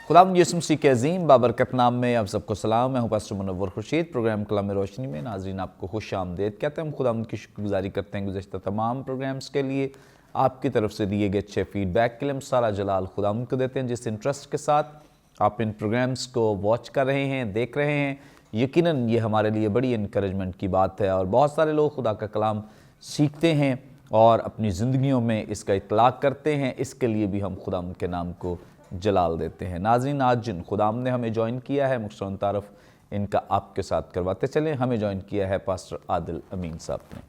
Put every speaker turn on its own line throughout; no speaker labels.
खुदावंद यीशु मसीह के अजीम बाबरकत नाम में आप सबको सलाम। मैं हूँ पास्टर मुनव्वर खुर्शीद। प्रोग्राम कलाम रोशनी में नाज़रीन आपको खुश आमदीद कहते हैं। हम खुदावंद की शुक्रगुजारी करते हैं गुज़श्ता तमाम प्रोग्राम्स के लिए, आपकी तरफ से दिए गए अच्छे फीडबैक के लिए हम सारा जलाल खुदावंद को देते हैं। जिस इंटरेस्ट के साथ आप इन प्रोग्राम्स को वॉच कर रहे हैं, देख रहे हैं, यकीनन ये हमारे लिए बड़ी इनकरेजमेंट की बात है। और बहुत सारे लोग खुदा का कलाम सीखते हैं और अपनी ज़िंदगियों में इसका इतलाक़ करते हैं। इसके लिए भी हम खुदावंद के नाम को जलाल देते हैं। नाज़रीन, आज जिन खुदावंद ने हमें ज्वाइन किया है, मुख्तसरन तारफ़ इनका आपके साथ करवाते चलें। हमें ज्वाइन किया है पास्टर आदिल अमीन साहब ने,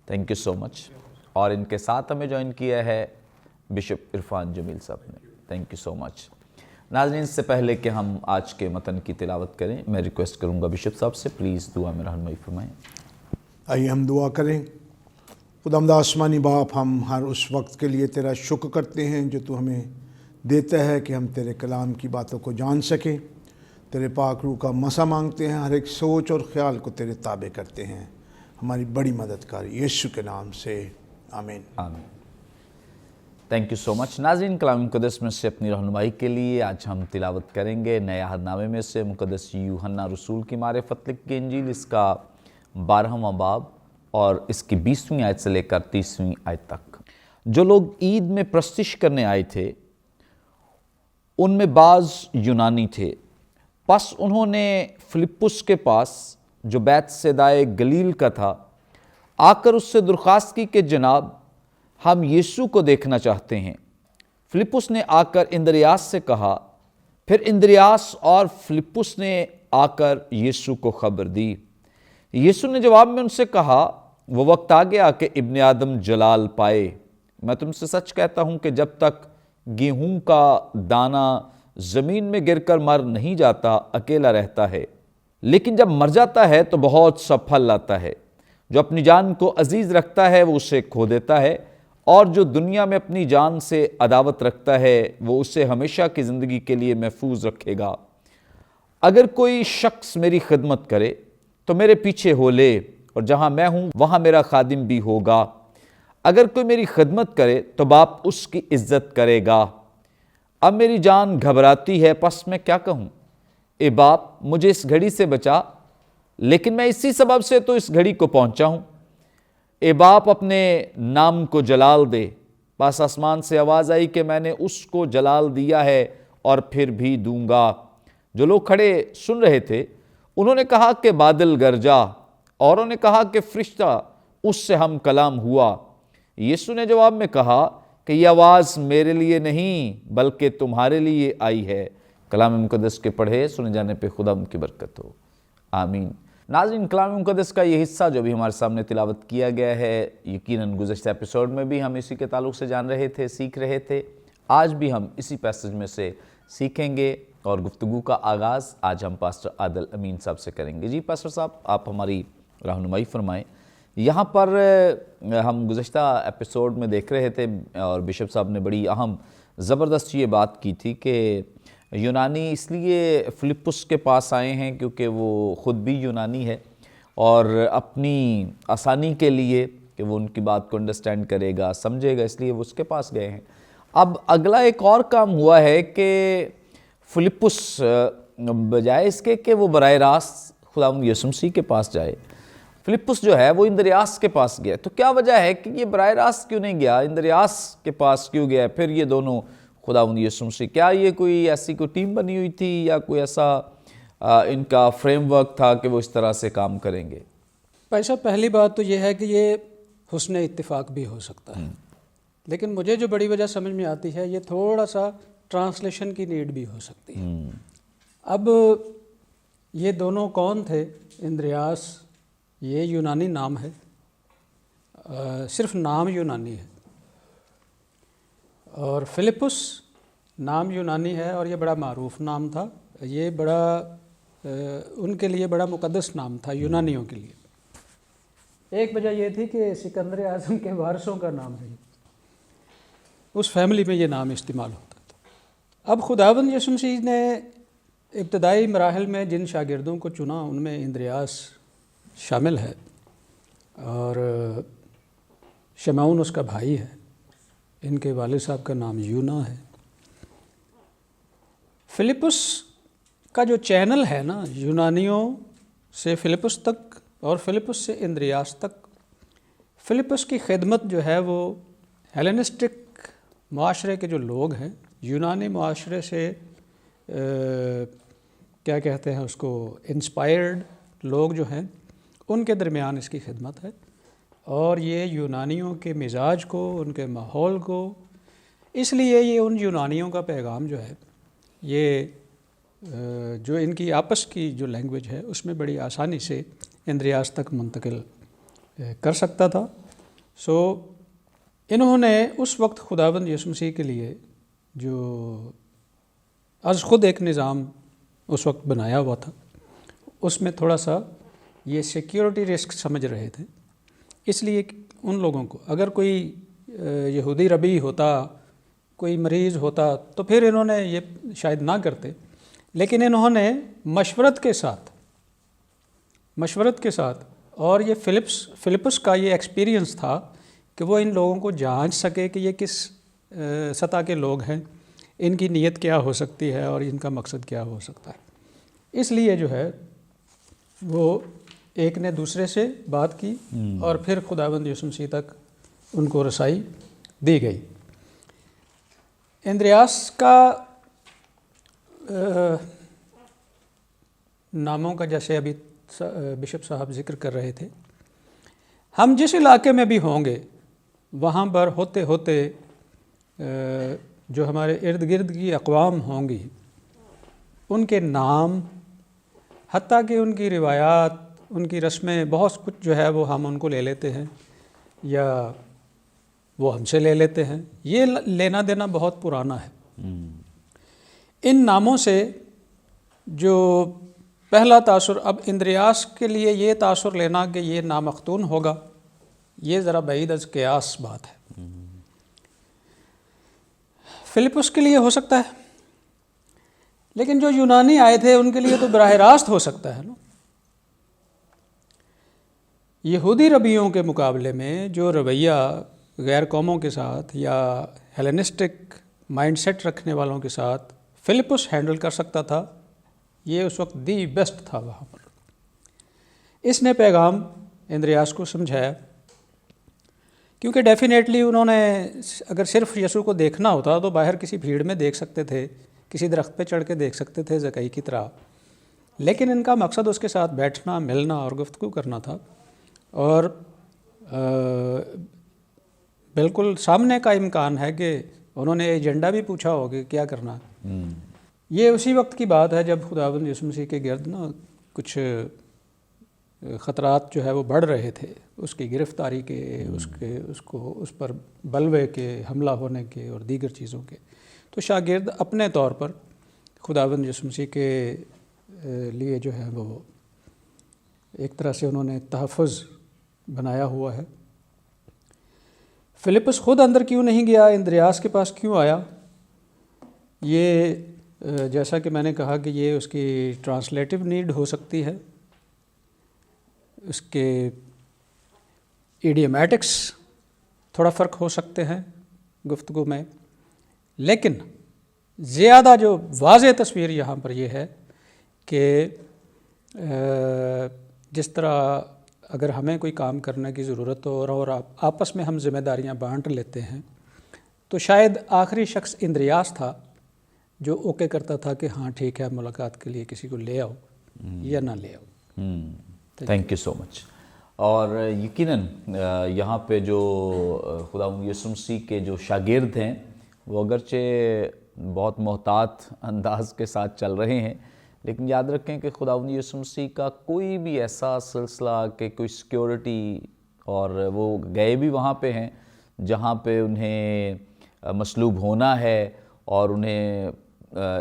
थैंक यू सो मच। और इनके साथ हमें ज्वाइन किया है बिशप इरफान जमील साहब ने, थैंक यू सो मच। नाज़रीन, इससे पहले कि हम आज के मतन की तिलावत करें, मैं रिक्वेस्ट करूंगा बिशप साहब से प्लीज़ दुआ में रहनुमाई फरमाएं।
आइए हम दुआ करें। खुदावंद आसमानी बाप, हम हर उस वक्त के लिए तेरा शुक्र करते हैं जो तू हमें देता है कि हम तेरे कलाम की बातों को जान सकें। तेरे पाक रूह का मसा मांगते हैं, हर एक सोच और ख्याल को तेरे ताबे करते हैं। हमारी बड़ी मदद कर यीशु के नाम से, आमीन
आमीन। Thank you so much. नाज़रीन, कलाम मुक़द्दस में से अपनी रहनुमाई के लिए आज हम तिलावत करेंगे नए अहदनामे में से मुक़द्दस यूहन्ना रसूल की मारिफत लिखी इंजील, इसका 12वां बाब और इसकी 20वीं आयत से लेकर 30वीं आयत तक। जो लोग ईद में प्रस्तिश करने आए थे उनमें बाज़ यूनानी थे। बस उन्होंने फिलिप्पुस के पास, जो बैतसैदा गलील का था, आकर उससे दरख्वास्त की कि जनाब, हम यीशु को देखना चाहते हैं। फिलिप्पुस ने आकर इंद्रियास से कहा, फिर इंद्रियास और फिलिप्पुस ने आकर यीशु को खबर दी। यीशु ने जवाब में उनसे कहा, वो वक्त आ गया कि इब्ने आदम जलाल पाए। मैं तुमसे सच कहता हूँ कि जब तक गेहूं का दाना ज़मीन में गिरकर मर नहीं जाता, अकेला रहता है, लेकिन जब मर जाता है तो बहुत सा फल लाता है। जो अपनी जान को अजीज़ रखता है वो उसे खो देता है, और जो दुनिया में अपनी जान से अदावत रखता है वो उसे हमेशा की ज़िंदगी के लिए महफूज रखेगा। अगर कोई शख्स मेरी खिदमत करे तो मेरे पीछे हो ले, और जहाँ मैं हूँ वहाँ मेरा खादिम भी होगा। अगर कोई मेरी खिदमत करे तो बाप उसकी इज्जत करेगा। अब मेरी जान घबराती है, पस मैं क्या कहूँ? ए बाप, मुझे इस घड़ी से बचा, लेकिन मैं इसी सबब से तो इस घड़ी को पहुँचा हूँ। ए बाप, अपने नाम को जलाल दे। बस आसमान से आवाज़ आई कि मैंने उसको जलाल दिया है और फिर भी दूंगा। जो लोग खड़े सुन रहे थे उन्होंने कहा कि बादल गरजा, औरों ने कहा कि फरिश्ता उससे हम कलाम हुआ। यीशु ने जवाब में कहा कि यह आवाज़ मेरे लिए नहीं बल्कि तुम्हारे लिए आई है। कलाम मुक़द्दस के पढ़े सुने जाने पे खुदा उनकी बरकत हो, आमीन। नाज़रीन, कलाम मुक़द्दस का ये हिस्सा जो भी हमारे सामने तिलावत किया गया है, यकीनन गुज़श्ता एपिसोड में भी हम इसी के ताल्लुक़ से जान रहे थे, सीख रहे थे। आज भी हम इसी पैसेज में से सीखेंगे और गुफ्तगू का आगाज़ आज हम पास्टर आदिल अमीन साहब से करेंगे। जी पास्टर साहब, आप हमारी रहनुमाई फरमाएँ। यहाँ पर हम गुज़श्ता एपिसोड में देख रहे थे और बिशप साहब ने बड़ी अहम ज़बरदस्त ये बात की थी कि यूनानी इसलिए फिलिप्पुस के पास आए हैं क्योंकि वो ख़ुद भी यूनानी है, और अपनी आसानी के लिए कि वो उनकी बात को अंडरस्टैंड करेगा, समझेगा, इसलिए वो उसके पास गए हैं। अब अगला एक और काम हुआ है कि फिलिप्पुस बजाय इसके कि वो बराह रास्त खुदावंद यीशु मसीह के पास जाए, फिलिप्पुस जो है वो इंद्रियास के पास गया। तो क्या वजह है कि ये बराह रास्त क्यों नहीं गया, इंद्रियास के पास क्यों गया? फिर ये दोनों खुदावंद यीशु मसीह, क्या ये कोई ऐसी कोई टीम बनी हुई थी या कोई ऐसा इनका फ्रेमवर्क था कि वो इस तरह से काम करेंगे?
भाई साहब, पहली बात तो ये है कि ये हुस्न इत्तिफाक भी हो सकता है, लेकिन मुझे जो बड़ी वजह समझ में आती है ये थोड़ा सा ट्रांसलेशन की नीड भी हो सकती है। अब ये दोनों कौन थे? इंद्रियास ये यूनानी नाम है, सिर्फ नाम यूनानी है, और फिलिप्पुस नाम यूनानी है और ये बड़ा मारूफ नाम था। ये बड़ा उनके लिए बड़ा मुक़द्दस नाम था यूनानियों के लिए। एक वजह ये थी कि सिकंदर आज़म के वारसों का नाम है, उस फैमिली में ये नाम इस्तेमाल होता था। अब खुदावंद यीशु मसीह ने इब्तदाई मराहल में जिन शागिर्दों को चुना उनमें इंद्रियास शामिल है, और शमौन उसका भाई है। इनके वालिद साहब का नाम यूना है। फिलिप्पुस का जो चैनल है ना, यूनानियों से फिलिप्पुस तक और फिलिप्पुस से इंद्रियास तक, फिलिप्पुस की खिदमत जो है वो हेलेनिस्टिक माशरे के जो लोग हैं, यूनानी माशरे से क्या कहते हैं उसको, इंस्पायर्ड लोग जो हैं, उनके दरमियान इसकी खिदमत है। और ये यूनानियों के मिजाज को, उनके माहौल को, इसलिए ये उन यूनानियों का पैगाम जो है, ये जो इनकी आपस की जो लैंग्वेज है उसमें बड़ी आसानी से इंद्रियास तक मुंतकिल कर सकता था। सो इन्होंने उस वक्त खुदावंद यीशु मसीह के लिए जो आज ख़ुद एक निज़ाम उस वक्त बनाया हुआ था, उसमें थोड़ा सा ये सिक्योरिटी रिस्क समझ रहे थे। इसलिए उन लोगों को, अगर कोई यहूदी रबी होता, कोई मरीज़ होता, तो फिर इन्होंने ये शायद ना करते, लेकिन इन्होंने मशवरत के साथ और ये फिलिप्पुस का ये एक्सपीरियंस था कि वो इन लोगों को जांच सके कि ये किस सतह के लोग हैं, इनकी नीयत क्या हो सकती है और इनका मकसद क्या हो सकता है। इसलिए जो है वो एक ने दूसरे से बात की और फिर खुदावंद यीशु मसीह तक उनको रसाई दी गई। इंद्रियास का नामों का जैसे अभी बिशप साहब जिक्र कर रहे थे, हम जिस इलाके में भी होंगे वहाँ पर होते होते जो हमारे इर्द गिर्द की अक़वाम होंगी, उनके नाम, हत्ता कि उनकी रिवायात, उनकी रस्में, बहुत कुछ जो है वो हम उनको ले लेते हैं या वो हमसे ले लेते हैं। ये लेना देना बहुत पुराना है। इन नामों से जो पहला तासुर, अब इंद्रियास के लिए ये तासुर लेना कि ये नामख्तून होगा, ये ज़रा बैद अज़ क़ियास बात है। फिलिप्पुस के लिए हो सकता है, लेकिन जो यूनानी आए थे उनके लिए तो बराह रास्त हो सकता है ना। यहूदी रबियों के मुकाबले में जो रवैया गैर कौमों के साथ या हेलेनिस्टिक माइंडसेट रखने वालों के साथ फिलिप्पुस हैंडल कर सकता था, ये उस वक्त दी बेस्ट था वहाँ पर। इसने पैगाम इंद्रियास को समझाया, क्योंकि डेफिनेटली उन्होंने अगर सिर्फ यसू को देखना होता तो बाहर किसी भीड़ में देख सकते थे, किसी दरख्त पे चढ़ के देख सकते थे ज़कई की तरह, लेकिन इनका मकसद उसके साथ बैठना, मिलना और गुफ्तगू करना था। और बिल्कुल सामने का इम्कान है कि उन्होंने एजेंडा भी पूछा होगा क्या करना। ये उसी वक्त की बात है जब खुदावंद यीशु मसीह के गिर्द ना कुछ ख़तरात जो है वो बढ़ रहे थे, उसकी गिरफ़्तारी के, उस पर बलवे के हमला होने के और दीगर चीज़ों के। तो शागिर्द अपने तौर पर खुदावंद यीशु मसीह के लिए जो है वो एक तरह से उन्होंने तहफ़्फ़ुज़ बनाया हुआ है। फिलिप्पुस ख़ुद अंदर क्यों नहीं गया, इंद्रियास के पास क्यों आया, ये जैसा कि मैंने कहा कि ये उसकी ट्रांसलेटिव नीड हो सकती है, उसके इडियोमैटिक्स थोड़ा फ़र्क हो सकते हैं गुफ्तगू में, लेकिन ज़्यादा जो वाज़ेह तस्वीर यहाँ पर ये है कि जिस तरह अगर हमें कोई काम करने की ज़रूरत हो और आपस में हम ज़िम्मेदारियाँ बांट लेते हैं, तो शायद आखिरी शख्स इंद्रियास था जो ओके करता था कि हाँ ठीक है, मुलाकात के लिए किसी को ले आओ या ना ले आओ।
Thank you so much. और यकीनन यहाँ पे जो खुदावंद यीशु मसीह के जो शागिर्द हैं वो अगरचे बहुत मोहतात अंदाज के साथ चल रहे हैं, लेकिन याद रखें कि खुदावंद यीशु मसीह का कोई भी ऐसा सिलसिला कि कोई सिक्योरिटी, और वो गए भी वहाँ पे हैं जहाँ पे उन्हें मसलूब होना है, और उन्हें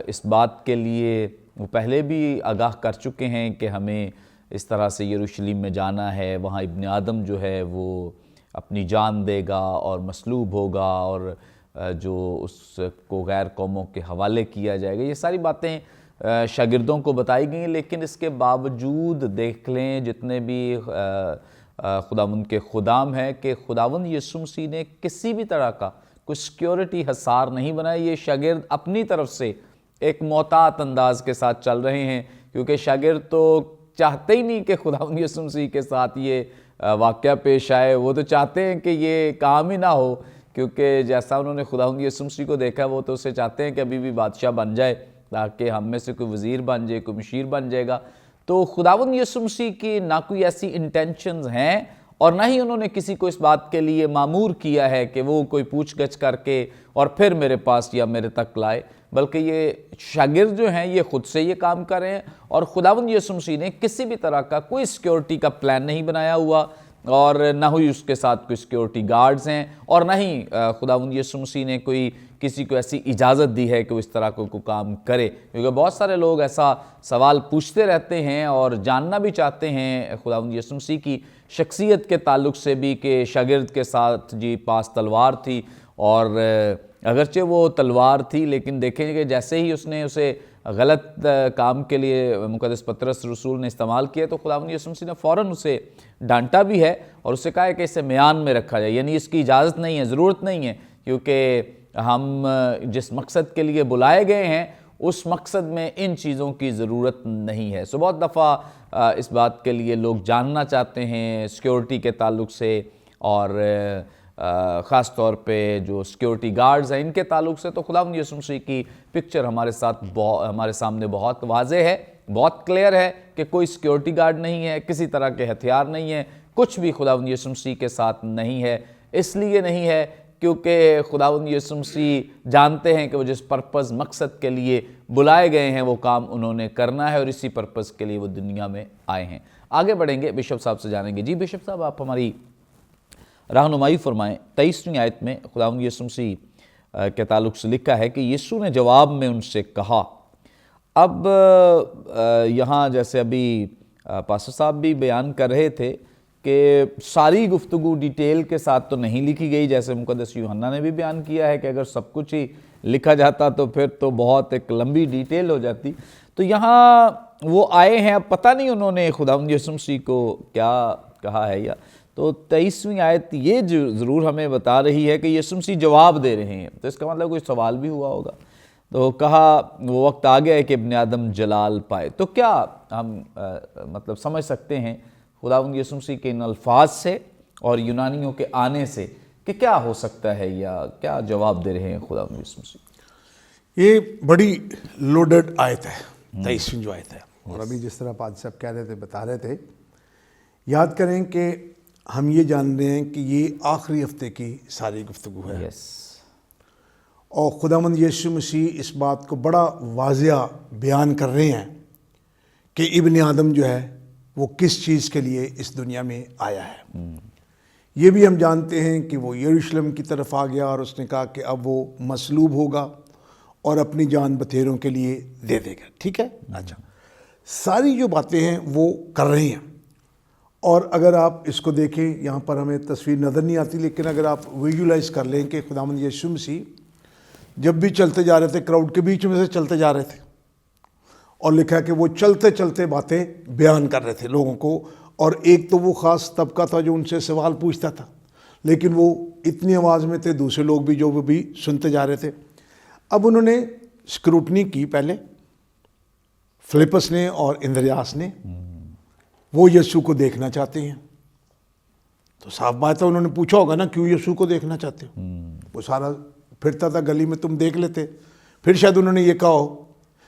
इस बात के लिए वो पहले भी आगाह कर चुके हैं कि हमें इस तरह से यरूशलेम में जाना है, वहाँ इब्न आदम जो है वो अपनी जान देगा और मसलूब होगा और जो उसको गैर कौमों के हवाले किया जाएगा। ये सारी बातें शागिर्दों को बताई गई, लेकिन इसके बावजूद देख लें जितने भी खुदावंद के खुदाम हैं कि खुदावंद यीशु मसीह ने किसी भी तरह का कोई सिक्योरिटी हसार नहीं बनाया। ये शागिर्द अपनी तरफ से ایک محتاط انداز کے ساتھ چل رہے ہیں، کیونکہ شاگرد تو چاہتے ہی نہیں کہ خداوند یسوع مسیح کے ساتھ یہ واقعہ پیش آئے، وہ تو چاہتے ہیں کہ یہ کام ہی نہ ہو، کیونکہ جیسا انہوں نے خداوند یسوع مسیح کو دیکھا وہ تو اسے چاہتے ہیں کہ ابھی بھی بادشاہ بن جائے تاکہ ہم میں سے کوئی وزیر بن جائے، کوئی مشیر بن جائے گا۔ تو خداوند یسوع مسیح کی نہ کوئی ایسی انٹینشنز ہیں اور نہ ہی انہوں نے کسی کو اس بات کے لیے مامور کیا ہے کہ وہ کوئی پوچھ گچھ کر کے اور پھر میرے پاس یا میرے تک لائے، بلکہ یہ شاگرد جو ہیں یہ خود سے یہ کام کر رہے ہیں، اور خداوند یسوع مسیح نے کسی بھی طرح کا کوئی سیکیورٹی کا پلان نہیں بنایا ہوا، اور نہ ہی اس کے ساتھ کوئی سیکیورٹی گارڈز ہیں، اور نہ ہی خداوند یسوع مسیح نے کوئی کسی کو ایسی اجازت دی ہے کہ وہ اس طرح کو کام کرے، کیونکہ بہت سارے لوگ ایسا سوال پوچھتے رہتے ہیں اور جاننا بھی چاہتے ہیں خداوند یسوع مسیح کی شخصیت کے تعلق سے بھی کہ شاگرد کے ساتھ جی پاس تلوار تھی، اور اگرچہ وہ تلوار تھی لیکن دیکھیں کہ جیسے ہی اس نے اسے غلط کام کے لیے مقدس پطرس رسول نے استعمال کیا تو خداوند یسوع مسیح نے فوراً اسے ڈانٹا بھی ہے اور اسے کہا ہے کہ اسے میان میں رکھا جائے، یعنی اس کی اجازت نہیں ہے، ضرورت نہیں ہے، کیونکہ ہم جس مقصد کے لیے بلائے گئے ہیں اس مقصد میں ان چیزوں کی ضرورت نہیں ہے۔ سو بہت دفعہ اس بات کے لیے لوگ جاننا چاہتے ہیں سیکیورٹی کے تعلق سے، اور خاص طور پہ جو سیکیورٹی گارڈز ہیں ان کے تعلق سے، تو خداوند یسوع مسیح کی پکچر ہمارے سامنے بہت واضح ہے، بہت کلیئر ہے کہ کوئی سیکیورٹی گارڈ نہیں ہے، کسی طرح کے ہتھیار نہیں ہے، کچھ بھی خداوند یسوع مسیح کے ساتھ نہیں ہے۔ اس لیے نہیں ہے کیونکہ خداوند یسوع مسیح جانتے ہیں کہ وہ جس پرپز مقصد کے لیے بلائے گئے ہیں وہ کام انہوں نے کرنا ہے، اور اسی پرپز کے لیے وہ دنیا میں آئے ہیں۔ آگے بڑھیں گے، بشپ صاحب سے جانیں گے۔ جی بشپ صاحب، آپ ہماری رہنمائی فرمائیں۔ 23ویں آیت میں خداوند یسوع مسیح کے تعلق سے لکھا ہے کہ یسوع نے جواب میں ان سے کہا۔ اب یہاں جیسے ابھی پاسٹر صاحب بھی بیان کر رہے تھے کہ ساری گفتگو ڈیٹیل کے ساتھ تو نہیں لکھی گئی، جیسے مقدس یوحنا نے بھی بیان کیا ہے کہ اگر سب کچھ ہی لکھا جاتا تو پھر تو بہت ایک لمبی ڈیٹیل ہو جاتی۔ تو یہاں وہ آئے ہیں، اب پتہ نہیں انہوں نے خداوند یسوع مسیح کو کیا کہا ہے، یا تو 23ویں آیت یہ ضرور ہمیں بتا رہی ہے کہ یسوع مسیح جواب دے رہے ہیں، تو اس کا مطلب کوئی سوال بھی ہوا ہوگا۔ تو کہا وہ وقت آ گیا ہے کہ ابن آدم جلال پائے۔ تو کیا ہم مطلب سمجھ سکتے ہیں خداوند یسوع مسیح کے ان الفاظ سے اور یونانیوں کے آنے سے کہ کیا ہو سکتا ہے، یا کیا جواب دے رہے ہیں خداوند یسوع مسیح؟
یہ بڑی لوڈڈ آیت ہے، 23ویں جو آیت ہے، اور ابھی جس طرح پادری صاحب کہہ رہے تھے، بتا رہے تھے، یاد کریں کہ ہم یہ جان رہے ہیں کہ یہ آخری ہفتے کی ساری گفتگو ہے، اور خداوند یسوع مسیح اس بات کو بڑا واضح بیان کر رہے ہیں کہ ابن آدم جو ہے وہ کس چیز کے لیے اس دنیا میں آیا ہے۔ یہ بھی ہم جانتے ہیں کہ وہ یروشلم کی طرف آ گیا اور اس نے کہا کہ اب وہ مصلوب ہوگا اور اپنی جان بتھیروں کے لیے دے دے گا، ٹھیک ہے؟ اچھا، ساری جو باتیں ہیں وہ کر رہے ہیں، اور اگر آپ اس کو دیکھیں، یہاں پر ہمیں تصویر نظر نہیں آتی، لیکن اگر آپ ویژولائز کر لیں کہ خداوند یسوع مسیح جب بھی چلتے جا رہے تھے کراؤڈ کے بیچ میں سے چلتے جا رہے تھے، اور لکھا ہے کہ وہ چلتے چلتے باتیں بیان کر رہے تھے لوگوں کو، اور ایک تو وہ خاص طبقہ تھا جو ان سے سوال پوچھتا تھا، لیکن وہ اتنی آواز میں تھے، دوسرے لوگ بھی جو وہ بھی سنتے جا رہے تھے۔ اب انہوں نے اسکروٹنی کی، پہلے فلپس نے اور اندریاس نے، وہ یسوع کو دیکھنا چاہتے ہیں، تو صاف بات ہے انہوں نے پوچھا ہوگا نا کیوں یسوع کو دیکھنا چاہتے ہو؟ وہ سارا پھرتا تھا گلی میں، تم دیکھ لیتے۔ پھر شاید انہوں نے یہ کہا ہو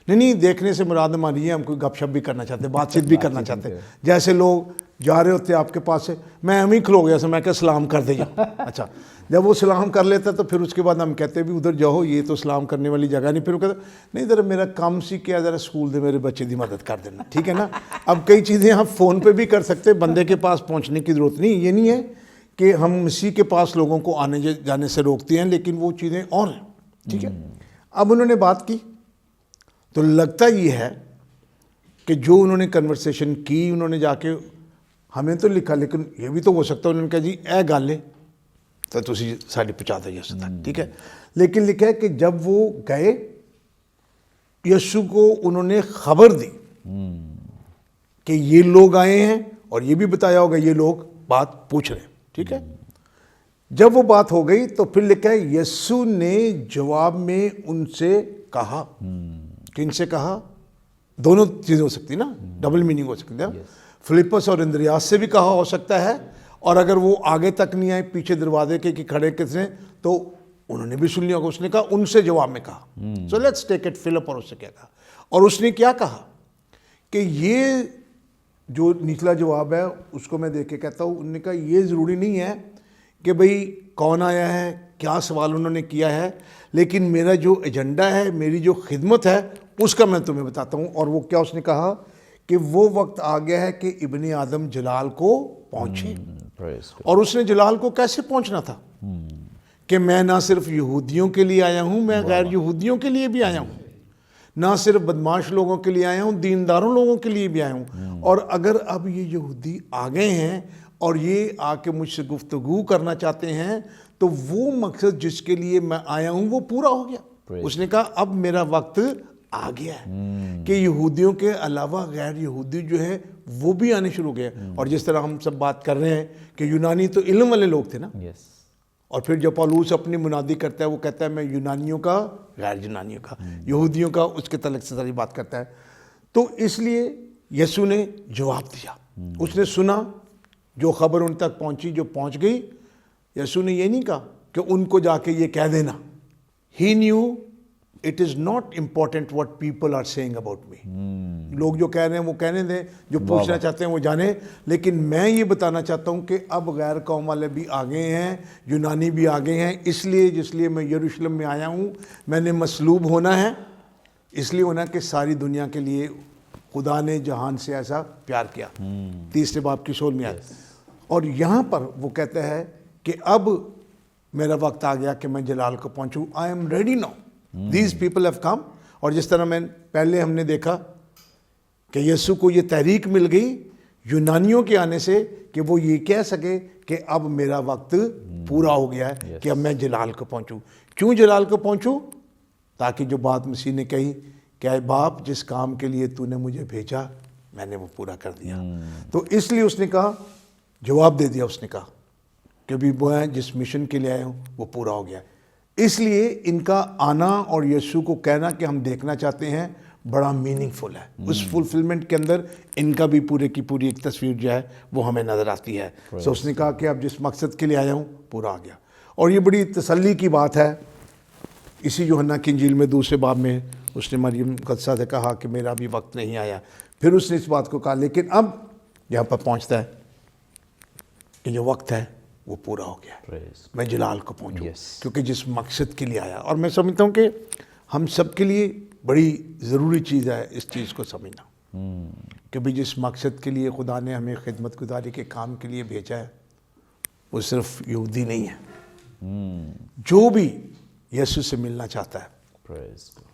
نہیں دیکھنے سے مراد ہماری ہے، ہم کوئی گپ شپ بھی کرنا چاہتے، بات چیت بھی کرنا چاہتے، جیسے لوگ جا رہے ہوتے آپ کے پاس سے، میں ہم ہی کھلو گیا میں کہ سلام کر دے جا۔ اچھا، جب وہ سلام کر لیتا تو پھر اس کے بعد ہم کہتے بھی ادھر جاؤ، یہ تو سلام کرنے والی جگہ نہیں۔ پھر وہ کہتا نہیں ذرا میرا کام سی کیا، ذرا اسکول دے میرے بچے دی مدد کر دینا، ٹھیک ہے نا۔ اب کئی چیزیں ہم فون پہ بھی کر سکتے، بندے کے پاس پہنچنے کی ضرورت نہیں۔ یہ نہیں ہے کہ ہم مسیح کے پاس لوگوں کو آنے جانے سے روکتے ہیں، لیکن وہ چیزیں اور ہیں، ٹھیک ہے۔ اب انہوں نے بات کی تو لگتا یہ ہے کہ جو انہوں نے کنورسیشن کی، انہوں نے جا کے ہمیں تو لکھا، لیکن یہ بھی تو ہو سکتا ہے انہوں نے کہا جی اے گل ہے تو تسی ساڈی پہنچا دو یسوع تک، ٹھیک ہے۔ لیکن لکھا ہے کہ جب وہ گئے یسوع کو انہوں نے خبر دی کہ یہ لوگ آئے ہیں، اور یہ بھی بتایا ہوگا یہ لوگ بات پوچھ رہے ہیں، ٹھیک ہے۔ جب وہ بات ہو گئی تو پھر لکھا ہے یسوع نے جواب میں ان سے کہا، किन से कहा? दोनों चीज़ें हो सकती ना, डबल मीनिंग हो सकती है। फिलिप्पस और इंद्रियास से भी कहा हो सकता है, और अगर वो आगे तक नहीं आए, पीछे दरवाजे के कि खड़े किसने, तो उन्होंने भी सुन लिया होगा। उसने कहा उनसे जवाब में कहा। So let's take it, Philip और उससे क्या कहा, और उसने क्या कहा कि ये जो निचला जवाब है उसको मैं देख के कहता हूँ, उन्होंने कहा ये ज़रूरी नहीं है कि भाई कौन आया है, क्या सवाल उन्होंने किया है, लेकिन मेरा जो एजेंडा है, मेरी जो खिदमत है, उसका मैं तुम्हें बताता हूँ। और वो क्या उसने कहा कि वो वक्त आ गया है कि इब्ने आदम जलाल को पहुँचे। और उसने जलाल को कैसे पहुँचना था कि मैं ना सिर्फ यहूदियों के लिए आया हूँ, मैं गैर यहूदियों के लिए भी आया हूँ, ना सिर्फ बदमाश लोगों के लिए आया हूँ, दीनदारों लोगों के लिए भी आया हूँ। और अगर अब ये यहूदी आ गए हैं और ये आके मुझसे गुफ्तगू करना चाहते हैं, तो वो मकसद जिसके लिए मैं आया हूँ वो पूरा हो गया। उसने कहा अब मेरा वक्त आ गया है कि यहूदियों के अलावा गैर यहूदी जो है वो भी आने शुरू हो गए। और जिस तरह हम सब बात कर रहे हैं कि यूनानी तो इल्म वाले लोग थे ना, और फिर जब पौलुस अपनी मुनादी करता है, वो कहता है मैं यूनानियों का, गैर यूनानियों का, यहूदियों का, उसके तलक से सारी बात करता है। तो इसलिए यीशु ने जवाब दिया, उसने सुना, जो खबर उन तक पहुंची, जो पहुंच गई। यीशु ने ये नहीं कहा कि उनको जाके ये कह देना। He knew it is not important what people are saying about me. लोग जो कह रहे हैं वो कहने दें, जो पूछना चाहते हैं वो जाने, लेकिन मैं ये बताना चाहता हूँ कि अब गैर कौम वाले भी आ गए हैं, यूनानी भी आ गए हैं। इसलिए जिसलिए मैं यरूशलेम में आया हूँ, मैंने मसलूब होना है, इसलिए होना कि सारी दुनिया के लिए खुदा ने जहान से ऐसा प्यार किया। 3 बाब की 16वीं आयत। और यहाँ पर वो कहता है कि अब मेरा वक्त आ गया कि मैं जलाल को पहुँचूँ। I am ready now, these people have come. और जिस तरह मैं पहले हमने देखा कि यीशु को ये तहरीक मिल गई यूनानियों के आने से कि वो ये कह सके कि अब मेरा वक्त पूरा हो गया है कि अब मैं जलाल को पहुँचूँ। क्यों जलाल को पहुँचूँ? ताकि जो बात मसीह ने कही कि ऐ बाप, जिस काम के लिए तूने मुझे भेजा मैंने वो पूरा कर दिया। तो इसलिए उसने कहा, जवाब दे दिया उसने कहा कि भी वो है जिस मिशन के लिए आया हूँ वो पूरा हो गया। इसलिए इनका आना और यीशु को कहना कि हम देखना चाहते हैं बड़ा मीनिंगफुल है। उस फुलफिलमेंट के अंदर इनका भी पूरे की पूरी एक तस्वीर जो है वो हमें नज़र आती है। सो उसने कहा कि अब जिस मकसद के लिए आया हूँ पूरा आ गया। और ये बड़ी तसल्ली की बात है। इसी यूहन्ना की इंजील में 2 बाब में उसने मरियम मुक़द्दसा से कहा कि मेरा भी वक्त नहीं आया। फिर उसने इस बात को कहा, लेकिन अब यहाँ पर पहुँचता है कि जो वक्त है वो पूरा हो गया, मैं जलाल को पहुँचूँ। क्योंकि जिस मकसद के लिए आया, और मैं समझता हूँ कि हम सब के लिए बड़ी ज़रूरी चीज़ है इस चीज़ को समझना कि भाई जिस मकसद के लिए खुदा ने हमें खिदमत गुजारी के काम के लिए भेजा है वो सिर्फ यहूदी नहीं है। जो भी यीशु से मिलना चाहता है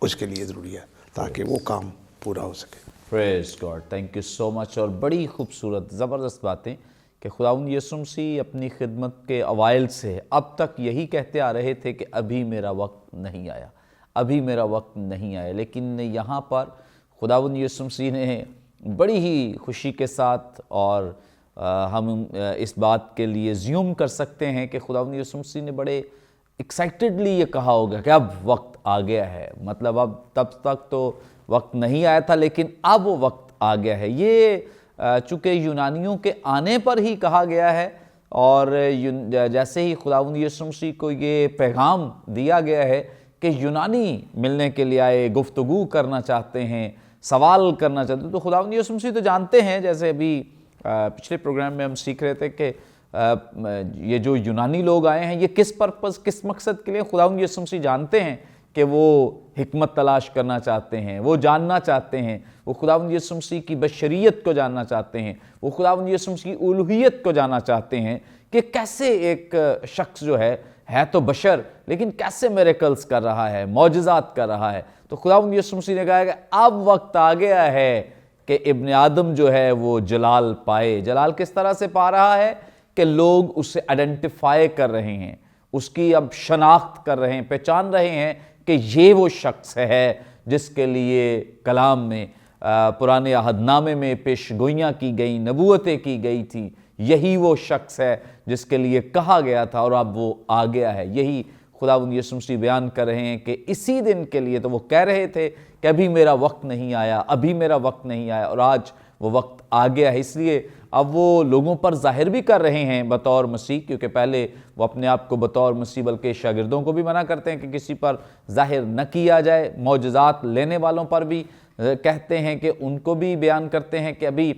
उसके लिए ज़रूरी है ताकि वो काम पूरा हो सके।
Praise God, thank you so much. और बड़ी खूबसूरत ज़बरदस्त बातें कि खुदावंद यीशु मसीह अपनी खिदमत के अवाइल से अब तक यही कहते आ रहे थे कि अभी मेरा वक्त नहीं आया, अभी मेरा वक्त नहीं आया। लेकिन यहाँ पर खुदावंद यीशु मसीह ने बड़ी ही खुशी के साथ, और हम इस बात के लिए ज़्यूम कर सकते हैं कि खुदावंद यीशु मसीह ने बड़े एक्साइटेडली ये कहा होगा कि अब वक्त आ गया है। मतलब अब तब तक तो वक्त नहीं आया था, लेकिन अब वो वक्त आ गया है। ये चूँकि यूनानियों के आने पर ही कहा गया है, और जैसे ही खुदावंद यीशु मसीह को ये पैगाम दिया गया है कि यूनानी मिलने के लिए आए, गुफ्तगू करना चाहते हैं, सवाल करना चाहते हैं, तो खुदावंद यीशु मसीह तो जानते हैं। जैसे अभी पिछले प्रोग्राम में हम सीख रहे थे कि ये जो यूनानी लोग आए हैं ये किस पर्पस, किस मकसद के लिए, खुदावंद यीशु मसीह जानते हैं कि वो हिकमत तलाश करना चाहते हैं, वो जानना चाहते हैं, वो खुदावंद यीशु मसीह की बशरियत को जानना चाहते हैं, वो खुदावंद यीशु मसीह की उलूहियत को जानना चाहते हैं कि कैसे एक शख्स जो है तो बशर, लेकिन कैसे मिरेकल्स कर रहा है, मौजज़ात कर रहा है। तो खुदावंद यीशु मसीह ने कहा कि अब वक्त आ गया है कि इब्ने आदम जो है वो जलाल पाए। जलाल किस तरह से पा रहा है कि लोग उसे आइडेंटिफाई कर रहे हैं, उसकी अब शनाख्त कर रहे हैं, पहचान रहे हैं कि ये वो शख्स है जिसके लिए कलाम में, पुराने अहदनामे में पेशगोइयाँ की गई, नबूवतें की गई थी। यही वो शख्स है जिसके लिए कहा गया था और अब वो आ गया है। यही خداوند یسوع مسیح بیان کر رہے ہیں کہ اسی دن کے لیے تو وہ کہہ رہے تھے کہ ابھی میرا وقت نہیں آیا، ابھی میرا وقت نہیں آیا، اور آج وہ وقت آ گیا ہے۔ اس لیے اب وہ لوگوں پر ظاہر بھی کر رہے ہیں بطور مسیح، کیونکہ پہلے وہ اپنے آپ کو بطور مسیح بلکہ شاگردوں کو بھی منع کرتے ہیں کہ کسی پر ظاہر نہ کیا جائے، معجزات لینے والوں پر بھی کہتے ہیں کہ ان کو بھی بیان کرتے ہیں کہ ابھی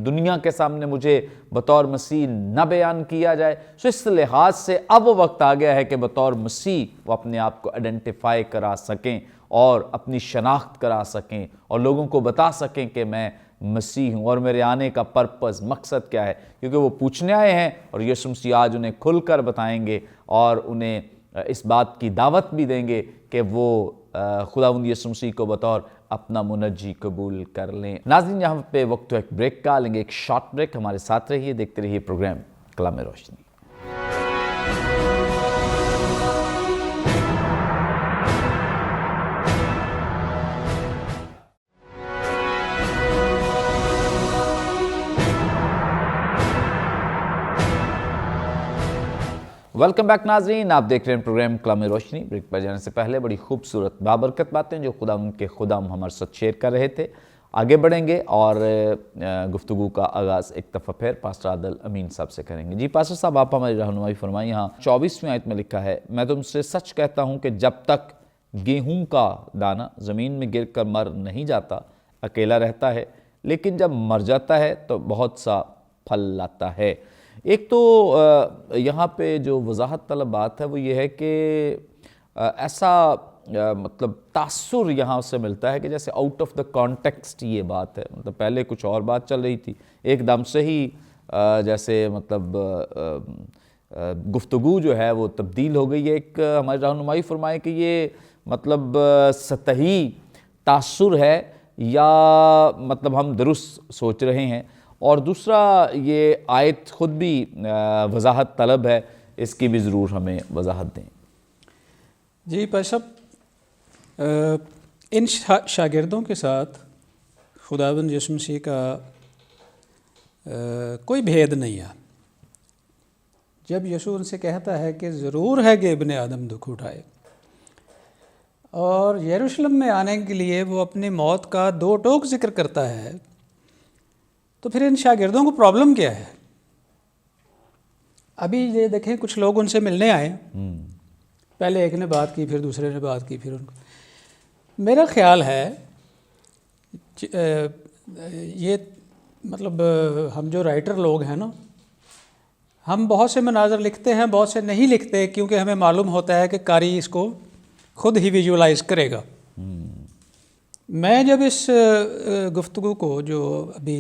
دنیا کے سامنے مجھے بطور مسیح نہ بیان کیا جائے۔ سو اس لحاظ سے اب وہ وقت آ گیا ہے کہ بطور مسیح وہ اپنے آپ کو آئیڈینٹیفائی کرا سکیں اور اپنی شناخت کرا سکیں اور لوگوں کو بتا سکیں کہ میں مسیح ہوں اور میرے آنے کا پرپس، مقصد کیا ہے، کیونکہ وہ پوچھنے آئے ہیں اور یسوع مسیح آج انہیں کھل کر بتائیں گے اور انہیں اس بات کی دعوت بھی دیں گے کہ وہ خداوند یسوع مسیح کو بطور اپنا منجی قبول کر لیں۔ ناظرین، یہاں پہ وقت ایک بریک کا، لیں گے ایک شارٹ بریک۔ ہمارے ساتھ رہیے، دیکھتے رہیے پروگرام کلام روشنی۔ ویلکم بیک ناظرین، آپ دیکھ رہے ہیں پروگرام کلام روشنی۔ بریک پر جانے سے پہلے بڑی خوبصورت بابرکت باتیں جو خدا ان کے خدام ہمارے ساتھ شیئر کر رہے تھے، آگے بڑھیں گے اور گفتگو کا آغاز ایک دفعہ پھر پاسٹر عادل امین صاحب سے کریں گے۔ جی پاسٹر صاحب، آپ ہماری رہنمائی فرمائیں۔ یہاں 24ویں آیت میں لکھا ہے، میں تم سے سچ کہتا ہوں کہ جب تک گیہوں کا دانہ زمین میں گر کر مر نہیں جاتا اکیلا رہتا ہے، لیکن جب مر جاتا ہے تو بہت سا پھل لاتا ہے۔ ایک تو یہاں پہ جو وضاحت طلب بات ہے وہ یہ ہے کہ ایسا مطلب تاثر یہاں سے ملتا ہے کہ جیسے آؤٹ آف دا کانٹیکسٹ یہ بات ہے، مطلب پہلے کچھ اور بات چل رہی تھی، ایک دم سے ہی جیسے مطلب گفتگو جو ہے وہ تبدیل ہو گئی ہے۔ ایک ہماری رہنمائی فرمائے کہ یہ مطلب سطحی تاثر ہے یا مطلب ہم درست سوچ رہے ہیں، اور دوسرا یہ آیت خود بھی وضاحت طلب ہے، اس کی بھی ضرور ہمیں وضاحت دیں۔
جی پاشا، ان شاگردوں کے ساتھ خداوند یسوع مسیح کا کوئی بھید نہیں ہے۔ جب یسوع ان سے کہتا ہے کہ ضرور ہے کہ ابن آدم دکھ اٹھائے، اور یروشلم میں آنے کے لیے وہ اپنی موت کا 2 ٹوک ذکر کرتا ہے، تو پھر ان شاگردوں کو پرابلم کیا ہے؟ ابھی یہ دیکھیں، کچھ لوگ ان سے ملنے آئے، پہلے ایک نے بات کی، پھر دوسرے نے بات کی، پھر ان کو، میرا خیال ہے یہ مطلب ہم جو رائٹر لوگ ہیں نا، ہم بہت سے مناظر لکھتے ہیں، بہت سے نہیں لکھتے، کیونکہ ہمیں معلوم ہوتا ہے کہ قاری اس کو خود ہی ویژولائز کرے گا۔ میں جب اس گفتگو کو جو ابھی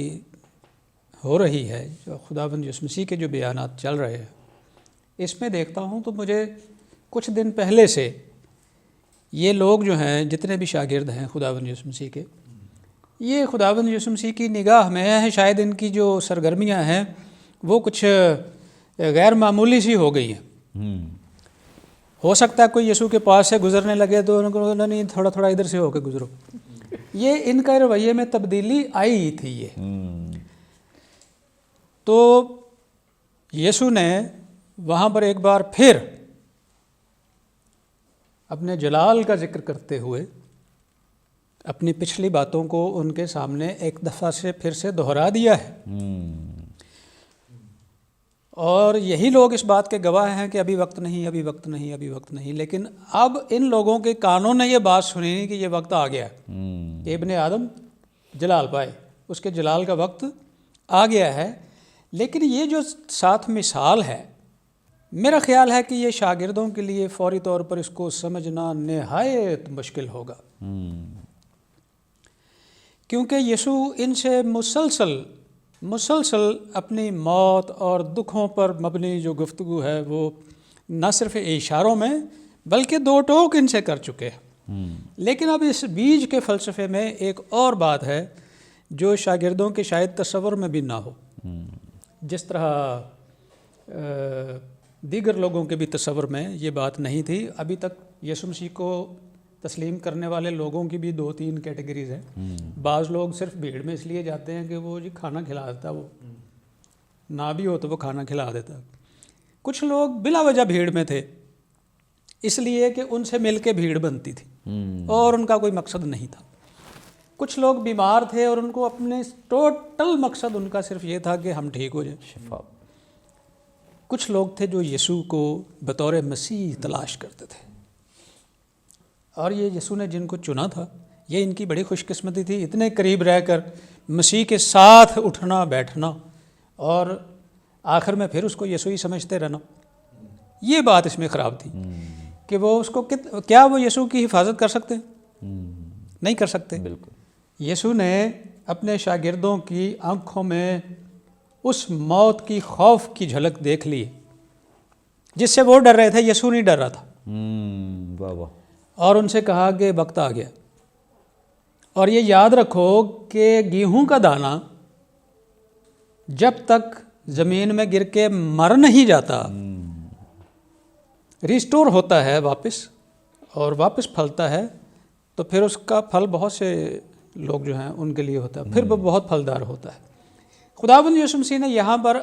ہو رہی ہے، جو خداوند یسوع مسیح کے جو بیانات چل رہے ہیں، اس میں دیکھتا ہوں تو مجھے کچھ دن پہلے سے یہ لوگ جو ہیں، جتنے بھی شاگرد ہیں خداوند یسوع مسیح کے، یہ خداوند یسوع مسیح کی نگاہ میں ہے، شاید ان کی جو سرگرمیاں ہیں وہ کچھ غیر معمولی سی ہو گئی ہیں۔ ہو سکتا ہے کوئی یسوع کے پاس سے گزرنے لگے تو ان کو نہیں، تھوڑا تھوڑا ادھر سے ہو کے گزرو، یہ ان کا رویے میں تبدیلی آئی تھی۔ یہ تو یسوع نے وہاں پر ایک بار پھر اپنے جلال کا ذکر کرتے ہوئے اپنی پچھلی باتوں کو ان کے سامنے ایک دفعہ سے پھر سے دہرا دیا ہے، اور یہی لوگ اس بات کے گواہ ہیں کہ ابھی وقت نہیں، ابھی وقت نہیں، ابھی وقت نہیں، لیکن اب ان لوگوں کے کانوں نے یہ بات سنی کہ یہ وقت آ گیا ہے کہ ابن آدم جلال پائے، اس کے جلال کا وقت آ گیا ہے۔ لیکن یہ جو ساتھ مثال ہے، میرا خیال ہے کہ یہ شاگردوں کے لیے فوری طور پر اس کو سمجھنا نہایت مشکل ہوگا، کیونکہ یسوع ان سے مسلسل اپنی موت اور دکھوں پر مبنی جو گفتگو ہے وہ نہ صرف اشاروں میں بلکہ 2 ٹوک ان سے کر چکے ہیں۔ لیکن اب اس بیج کے فلسفے میں ایک اور بات ہے جو شاگردوں کے شاید تصور میں بھی نہ ہو، جس طرح دیگر لوگوں کے بھی تصور میں یہ بات نہیں تھی۔ ابھی تک یسوع مسیح کو تسلیم کرنے والے لوگوں کی بھی 2-3 کیٹیگریز ہیں۔ بعض لوگ صرف بھیڑ میں اس لیے جاتے ہیں کہ وہ جی کھانا کھلا دیتا، وہ نہ بھی ہو تو وہ کھانا کھلا دیتا۔ کچھ لوگ بلا وجہ بھیڑ میں تھے، اس لیے کہ ان سے مل کے بھیڑ بنتی تھی اور ان کا کوئی مقصد نہیں تھا. کچھ لوگ بیمار تھے اور ان کو اپنے ٹوٹل مقصد ان کا صرف یہ تھا کہ ہم ٹھیک ہو جائیں.
شفا.
کچھ لوگ تھے جو یسوع کو بطور مسیح تلاش کرتے تھے، اور یہ یسوع نے جن کو چنا تھا یہ ان کی بڑی خوش قسمتی تھی، اتنے قریب رہ کر مسیح کے ساتھ اٹھنا بیٹھنا اور آخر میں پھر اس کو یسوع ہی سمجھتے رہنا. یہ بات اس میں خراب تھی کہ وہ اس کو کیا وہ یسوع کی حفاظت کر سکتے؟ نہیں کر سکتے.
بالکل.
یسوع نے اپنے شاگردوں کی آنکھوں میں اس موت کی خوف کی جھلک دیکھ لی جس سے وہ ڈر رہے تھے، یسوع نہیں ڈر رہا تھا.
واہ واہ.
اور ان سے کہا کہ وقت آ گیا. اور یہ یاد رکھو کہ گیہوں کا دانہ جب تک زمین میں گر کے مر نہیں جاتا ریسٹور ہوتا ہے واپس اور واپس پھلتا ہے، تو پھر اس کا پھل بہت سے لوگ جو ہیں ان کے لیے ہوتا ہے، پھر وہ بہت پھلدار ہوتا ہے. خداوند یسوع مسیح نے یہاں پر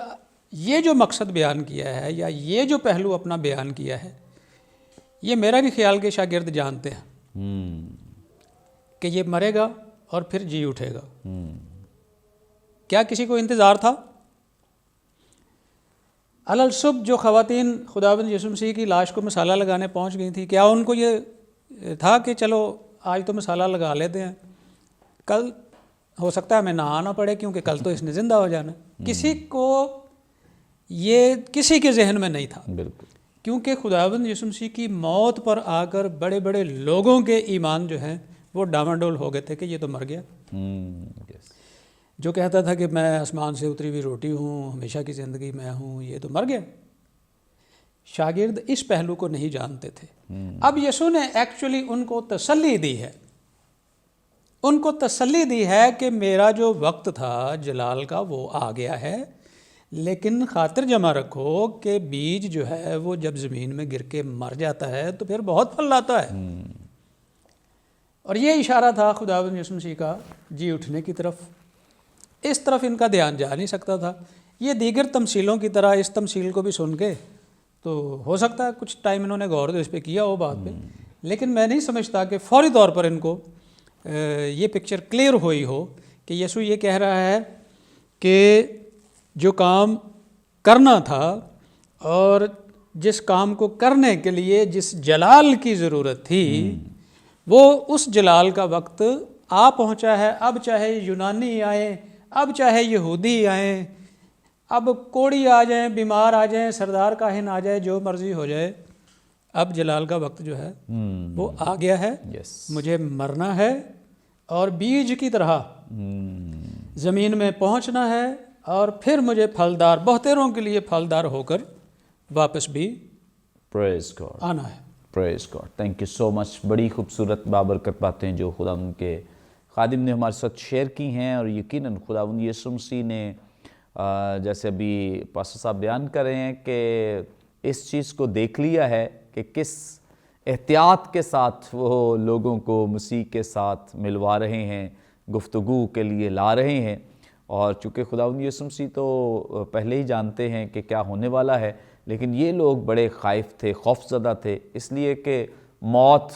یہ جو مقصد بیان کیا ہے یا یہ جو پہلو اپنا بیان کیا ہے، یہ میرا بھی خیال کہ شاگرد جانتے ہیں کہ یہ مرے گا اور پھر جی اٹھے گا. کیا کسی کو انتظار تھا؟ الصبح جو خواتین خداوند یسوع مسیح کی لاش کو مسالہ لگانے پہنچ گئی تھیں، کیا ان کو یہ تھا کہ چلو آج تو مسالہ لگا لیتے ہیں، کل ہو سکتا ہے ہمیں نہ آنا پڑے کیونکہ کل تو اس نے زندہ ہو جانا؟ کسی کو یہ کسی کے ذہن میں نہیں تھا.
بالکل.
کیونکہ خداوند یسوع مسیح کی موت پر آ کر بڑے بڑے لوگوں کے ایمان جو ہیں وہ ڈاماڈول ہو گئے تھے کہ یہ تو مر گیا. جو کہتا تھا کہ میں آسمان سے اتری ہوئی روٹی ہوں، ہمیشہ کی زندگی میں ہوں، یہ تو مر گیا. شاگرد اس پہلو کو نہیں جانتے تھے. اب یسوع نے ایکچولی ان کو تسلی دی ہے، ان کو تسلی دی ہے کہ میرا جو وقت تھا جلال کا وہ آ گیا ہے، لیکن خاطر جمع رکھو کہ بیج جو ہے وہ جب زمین میں گر کے مر جاتا ہے تو پھر بہت پھل لاتا ہے. اور یہ اشارہ تھا خداوند یسوع مسیح کا جی اٹھنے کی طرف. اس طرف ان کا دھیان جا نہیں سکتا تھا. یہ دیگر تمثیلوں کی طرح اس تمثیل کو بھی سن کے تو ہو سکتا ہے کچھ ٹائم انہوں نے غور اس پہ کیا ہو بات پہ، لیکن میں نہیں سمجھتا کہ فوری طور پر ان کو یہ پکچر کلیئر ہوئی ہو کہ یسوع یہ کہہ رہا ہے کہ جو کام کرنا تھا اور جس کام کو کرنے کے لیے جس جلال کی ضرورت تھی وہ اس جلال کا وقت آ پہنچا ہے. اب چاہے یونانی آئیں، اب چاہے یہودی آئیں، اب کوڑی آ جائیں، بیمار آ جائیں، سردار کاہن آ جائے، جو مرضی ہو جائے، اب جلال کا وقت جو ہے وہ آ گیا ہے. مجھے مرنا ہے اور بیج کی طرح زمین میں پہنچنا ہے اور پھر مجھے پھلدار، بہتروں کے لیے پھلدار ہو کر واپس بھی
پریز گاڈ
آنا ہے.
پریز گاڈ. تھینک یو سو مچ. بڑی خوبصورت بابرکت باتیں جو خداوند کے خادم نے ہمارے ساتھ شیئر کی ہیں، اور یقیناً خداوند یسوع مسیح نے جیسے ابھی پاسٹر صاحب بیان کر رہے ہیں کہ اس چیز کو دیکھ لیا ہے کہ کس احتیاط کے ساتھ وہ لوگوں کو مسیح کے ساتھ ملوا رہے ہیں، گفتگو کے لیے لا رہے ہیں. اور چونکہ خداوند یسوع مسیح تو پہلے ہی جانتے ہیں کہ کیا ہونے والا ہے، لیکن یہ لوگ بڑے خائف تھے، خوف زدہ تھے، اس لیے کہ موت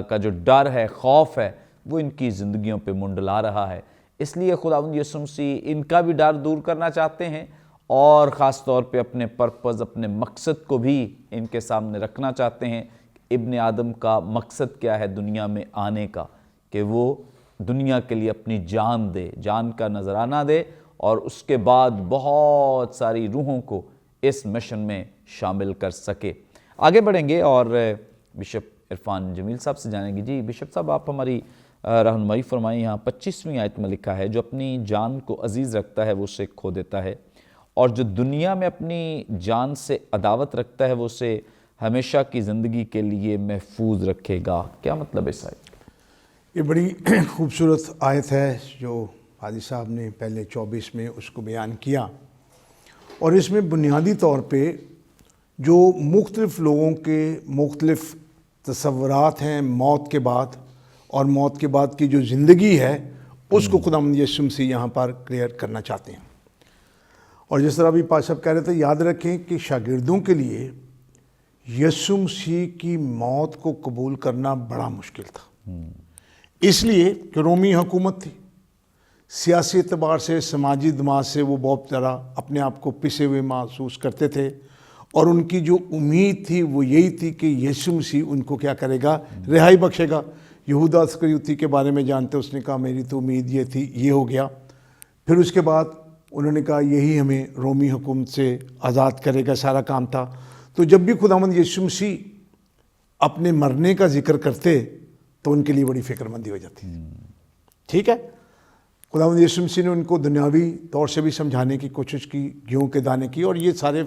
کا جو ڈر ہے، خوف ہے، وہ ان کی زندگیوں پہ منڈلا رہا ہے. اس لیے خداوند یسوع مسیح ان کا بھی ڈر دور کرنا چاہتے ہیں، اور خاص طور پہ اپنے پرپز، اپنے مقصد کو بھی ان کے سامنے رکھنا چاہتے ہیں. ابن آدم کا مقصد کیا ہے دنیا میں آنے کا، کہ وہ دنیا کے لیے اپنی جان دے، جان کا نذرانہ دے، اور اس کے بعد بہت ساری روحوں کو اس مشن میں شامل کر سکے. آگے بڑھیں گے اور بشپ عرفان جمیل صاحب سے جانیں گے. جی بشپ صاحب، آپ ہماری رہنمائی فرمائیں. یہاں 25ویں آیت میں لکھا ہے، جو اپنی جان کو عزیز رکھتا ہے وہ اسے کھو دیتا ہے، اور جو دنیا میں اپنی جان سے عداوت رکھتا ہے وہ اسے ہمیشہ کی زندگی کے لیے محفوظ رکھے گا. کیا مطلب ہے اس آیت؟
یہ بڑی خوبصورت آیت ہے جو حاجی صاحب نے پہلے 24 میں اس کو بیان کیا، اور اس میں بنیادی طور پہ جو مختلف لوگوں کے مختلف تصورات ہیں موت کے بعد، اور موت کے بعد کی جو زندگی ہے اس کو خداوند یسوع مسیح یہاں پر کلیئر کرنا چاہتے ہیں. اور جس طرح بھی پاس صاحب کہہ رہے تھے، یاد رکھیں کہ شاگردوں کے لیے यीशु मसीह की मौत को कबूल करना बड़ा मुश्किल था, इसलिए कि रोमी हुकूमत थी, सियासी एतबार से, समाजी दिमाग से वो बहुत ज़्यादा अपने आप को पिसे हुए महसूस करते थे, और उनकी जो उम्मीद थी वो यही थी कि यीशु मसीह उनको क्या करेगा, रिहाई बख्शेगा। यहूदा इस्करियोती के बारे में जानते, उसने कहा मेरी तो उम्मीद ये थी, ये हो गया। फिर उसके बाद उन्होंने कहा यही हमें रोमी हुकूमत से आज़ाद करेगा, सारा काम था। तो जब भी खुदावंद यीशु मसीह अपने मरने का जिक्र करते तो उनके लिए बड़ी फिक्रमंदी हो जाती। ठीक है, खुदावंद यीशु मसीह ने उनको दुनियावी तौर से भी समझाने की कोशिश की, गेहूं के दाने की, और ये सारे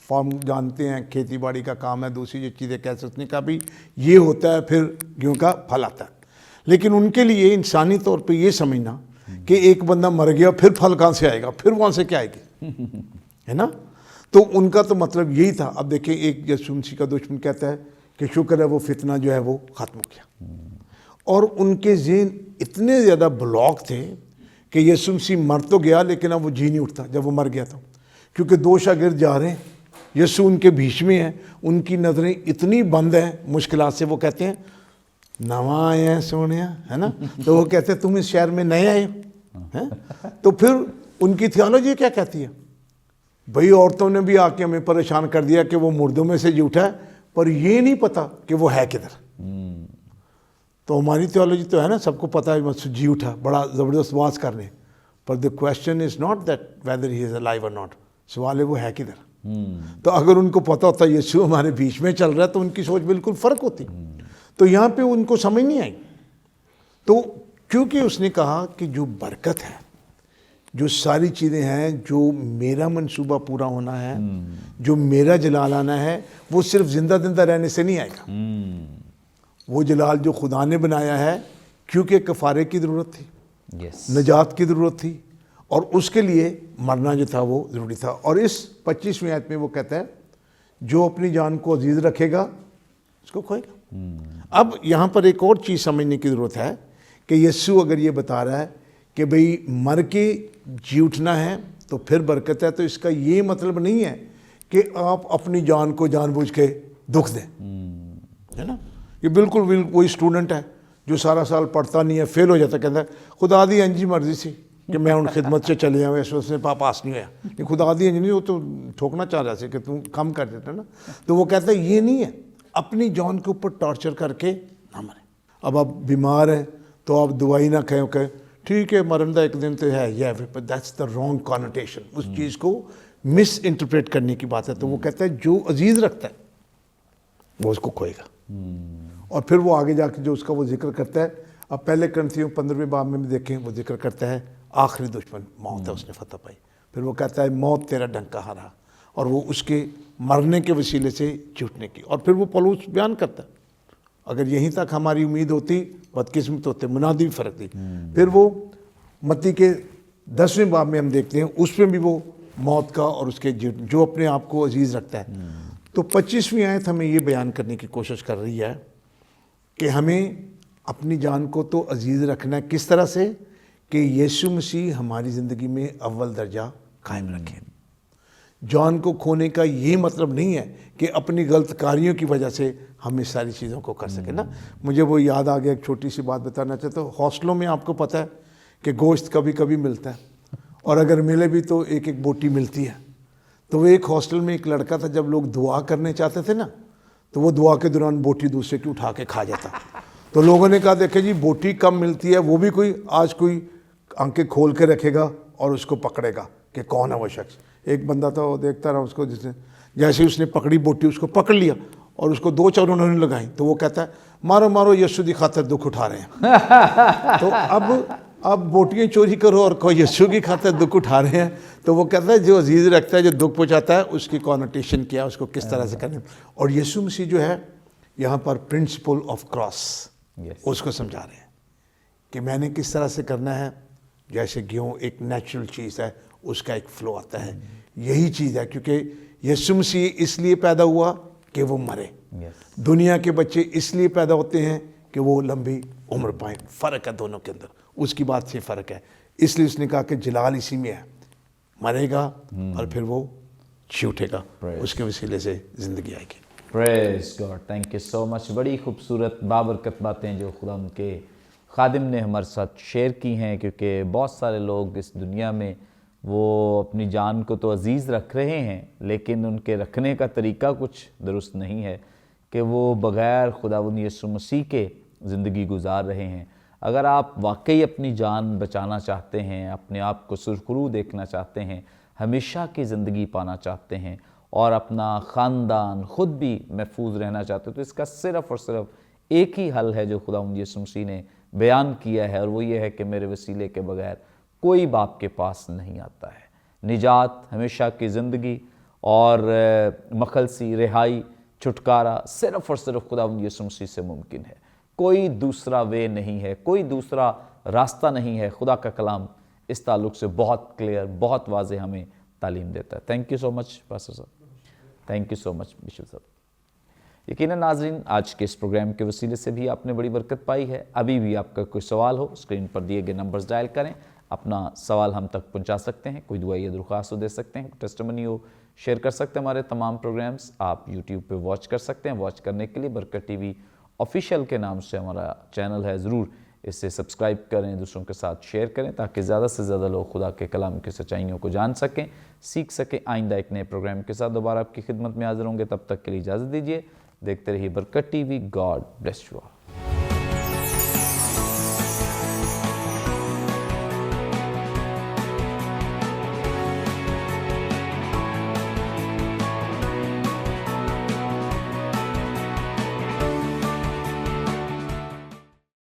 फॉर्म जानते हैं, खेती बाड़ी का काम है, दूसरी जो चीज़ें कैसे, उसने कहा भी ये होता है, फिर गेहूं का फल आता है। लेकिन उनके लिए इंसानी तौर पे ये समझना कि एक बंदा मर गया फिर फल कहाँ से आएगा, फिर वहाँ से क्या आएगी, है ना। तो उनका तो मतलब यही था। अब देखिए, एक यीशु मसीह का दुश्मन कहता है कि शुक्र है वो फितना जो है वो ख़त्म हो गया, और उनके ज़हन इतने ज़्यादा ब्लॉक थे कि यीशु मसीह मर तो गया लेकिन अब वो जी नहीं उठता जब वो मर गया था, क्योंकि दो शागिर्द जा रहे हैं, यीशु उनके बीच में है, उनकी नज़रें इतनी बंद हैं मुश्किलात से, वो कहते हैं नवा आए हैं सोने, है ना। तो वो कहते हैं तुम इस शहर में नए आए हो, हैं। तो फिर उनकी थियोलॉजी क्या कहती है, भाई औरतों ने भी आके हमें परेशान कर दिया कि वो मुर्दों में से जी उठा है, पर ये नहीं पता कि वो है किधर। तो हमारी थियोलॉजी तो है ना, सबको पता है मसीह जी उठा, बड़ा ज़बरदस्त वाज करने, पर the question is not that whether he is alive और नॉट, सवाल है वो है किधर। तो अगर उनको पता होता यीशु हमारे बीच में चल रहा है तो उनकी सोच बिल्कुल फ़र्क होती। तो यहाँ पे उनको समझ नहीं आई। तो क्योंकि उसने कहा कि जो बरकत है, जो सारी चीज़ें हैं, जो मेरा मंसूबा पूरा होना है, जो मेरा जलाल आना है, वो सिर्फ जिंदा जिंदा रहने से नहीं आएगा। वो जलाल जो खुदा ने बनाया है, क्योंकि कफ़ारे की ज़रूरत थी, नजात की ज़रूरत थी, और उसके लिए मरना जो था वो ज़रूरी था। और इस 25वीं आयत में वो कहता है जो अपनी जान को अजीज़ रखेगा उसको खोएगा। अब यहाँ पर एक और चीज़ समझने की ज़रूरत है कि यीशु अगर ये बता रहा है कि भाई मर के जी उठना है तो फिर बरकत है, तो इसका ये मतलब नहीं है कि आप अपनी जान को जानबूझ के दुख दें, है ना। ये बिल्कुल वही स्टूडेंट है जो सारा साल पढ़ता नहीं है, फेल हो जाता, कहता है खुदा दी इंजी मर्जी सी कि मैं उन खिदमत से चले जाऊँ, इस उसने पास नहीं होया, ये खुदा दी इंज नहीं, वो तो ठोकना चाह रहा था कि तू कम कर देता ना। तो वो कहता है ये नहीं है, अपनी जान के ऊपर टॉर्चर करके ना मरे। अब आप बीमार हैं तो आप दवाई ना खाएं, कहें ठीक है मरन का एक दिन तो है, ये but that's the wrong connotation, उस चीज़ को मिस इंटरप्रेट करने की बात है। तो वो कहता है जो अजीज़ रखता है वो उसको खोएगा। और फिर वो आगे जाके जो उसका वो जिक्र करता है, अब पहले करंथियों 15वें बाब में भी देखें, वो जिक्र करता है आखिरी दुश्मन मौत है, उसने फतह पाई। फिर वो कहता है मौत तेरा डंका हारा, और वो उसके मरने के वसीले से छूटने की। और फिर वो पौलुस बयान करता है अगर यहीं तक हमारी उम्मीद होती बदकिस्मत होते, मुनादी भी फ़र्क थी। फिर वो मत्ती के 10वें बाब में हम देखते हैं, उसमें भी वो मौत का और उसके जो अपने आप को अजीज़ रखता है। तो 25वीं आयत हमें ये बयान करने की कोशिश कर रही है कि हमें अपनी जान को तो अजीज़ रखना है, किस तरह से कि यीशु मसीह हमारी ज़िंदगी में अव्वल दर्जा कायम रखें। जान को खोने का ये मतलब नहीं है कि अपनी गलत कार्यों की वजह से हम इस सारी चीज़ों को कर सकें ना। मुझे वो याद आ गया, एक छोटी सी बात बताना चाहता हूँ। हॉस्टलों में आपको पता है कि गोश्त कभी कभी मिलता है, और अगर मिले भी तो एक एक बोटी मिलती है। तो वो एक हॉस्टल में एक लड़का था, जब लोग दुआ करने चाहते थे ना, तो वो दुआ के दौरान बोटी दूसरे की उठा के खा जाता। तो लोगों ने कहा देखे जी बोटी कम मिलती है, वो भी कोई आंखें खोल के रखेगा और उसको पकड़ेगा कि कौन है वो शख्स। एक बंदा था, वो देखता रहा उसको, जिसने जैसे उसने पकड़ी बोटी, उसको पकड़ लिया और उसको 2 चार उन्होंने लगाई। तो वो कहता है मारो मारो यीशु की खातिर दुख उठा रहे हैं। तो अब बोटियाँ चोरी करो और कोई यीशु की खातिर दुख उठा रहे हैं। तो वो कहता है जो अजीज़ रखता है, जो दुख पहुँचाता है, उसकी कॉनोटेशन क्या है, उसको किस तरह से करना। और यीशु मसीह जो है यहाँ पर प्रिंसिपल ऑफ क्रॉस उसको समझा रहे हैं कि मैंने किस तरह से करना है। जैसे गेहूँ एक नेचुरल चीज़ है, उसका एक फ्लो आता है, यही चीज़ है। क्योंकि यीशु मसीह इसलिए पैदा हुआ कि वो मरे। दुनिया के बच्चे इसलिए पैदा होते हैं कि वो लंबी उम्र पाएं। फ़र्क है दोनों के अंदर, उसकी बात से फ़र्क है। इसलिए उसने कहा कि जलाल इसी में है, मरेगा और फिर वो जी उठेगा, उसके वसीले से ज़िंदगी आएगी।
Praise God, thank you so much. बड़ी खूबसूरत बाबरकत बातें जो खुदा उनके खादिम ने हमारे साथ शेयर की हैं, क्योंकि बहुत सारे लोग इस दुनिया में वो अपनी जान को तो अजीज़ रख रहे हैं, लेकिन उनके रखने का तरीका कुछ दुरुस्त नहीं है कि वो बग़ैर खुदावंद यीशु मसीह के ज़िंदगी गुजार रहे हैं। अगर आप वाकई अपनी जान बचाना चाहते हैं, अपने आप को सुरखरू देखना चाहते हैं, हमेशा की ज़िंदगी पाना चाहते हैं और अपना ख़ानदान ख़ुद भी महफूज रहना चाहते हैं, तो इसका सिर्फ़ और सिर्फ एक ही हल है जो खुदावंद यीशु मसीह ने बयान किया है, और वो ये है कि मेरे वसीले के बगैर कोई बाप के पास नहीं आता है। निजात, हमेशा की ज़िंदगी और मखलसी, रिहाई, छुटकारा सिर्फ़ और सिर्फ खुदावंद यीशु मसीह से मुमकिन है। कोई दूसरा वे नहीं है, कोई दूसरा रास्ता नहीं है। खुदा का कलाम इस ताल्लुक़ से बहुत क्लियर, बहुत वाज़ेह हमें तालीम देता है। Thank you so much pastor साहब, thank you so much bishop साहब। यकीनन नाज़रीन, आज के इस प्रोग्राम के वसीले से भी आपने बड़ी बरकत पाई है। अभी भी आपका कोई सवाल हो, स्क्रीन पर दिए गए नंबर्स डायल करें, अपना सवाल हम तक पहुंचा सकते हैं। कोई दुआ या दरख्वास्त हो दे सकते हैं, टेस्टिमनी हो शेयर कर सकते हैं। हमारे तमाम प्रोग्राम्स आप यूट्यूब पे वॉच कर सकते हैं। वॉच करने के लिए बरकत टीवी ऑफिशियल के नाम से हमारा चैनल है, ज़रूर इसे सब्सक्राइब करें, दूसरों के साथ शेयर करें, ताकि ज़्यादा से ज़्यादा लोग खुदा के कलाम की सच्चाइयों को जान सकें, सीख सकें। आइंदा एक नए प्रोग्राम के साथ दोबारा आपकी खिदमत में हाजिर होंगे, तब तक के लिए इजाज़त दीजिए। देखते रहिए बरकत TV. God bless you all.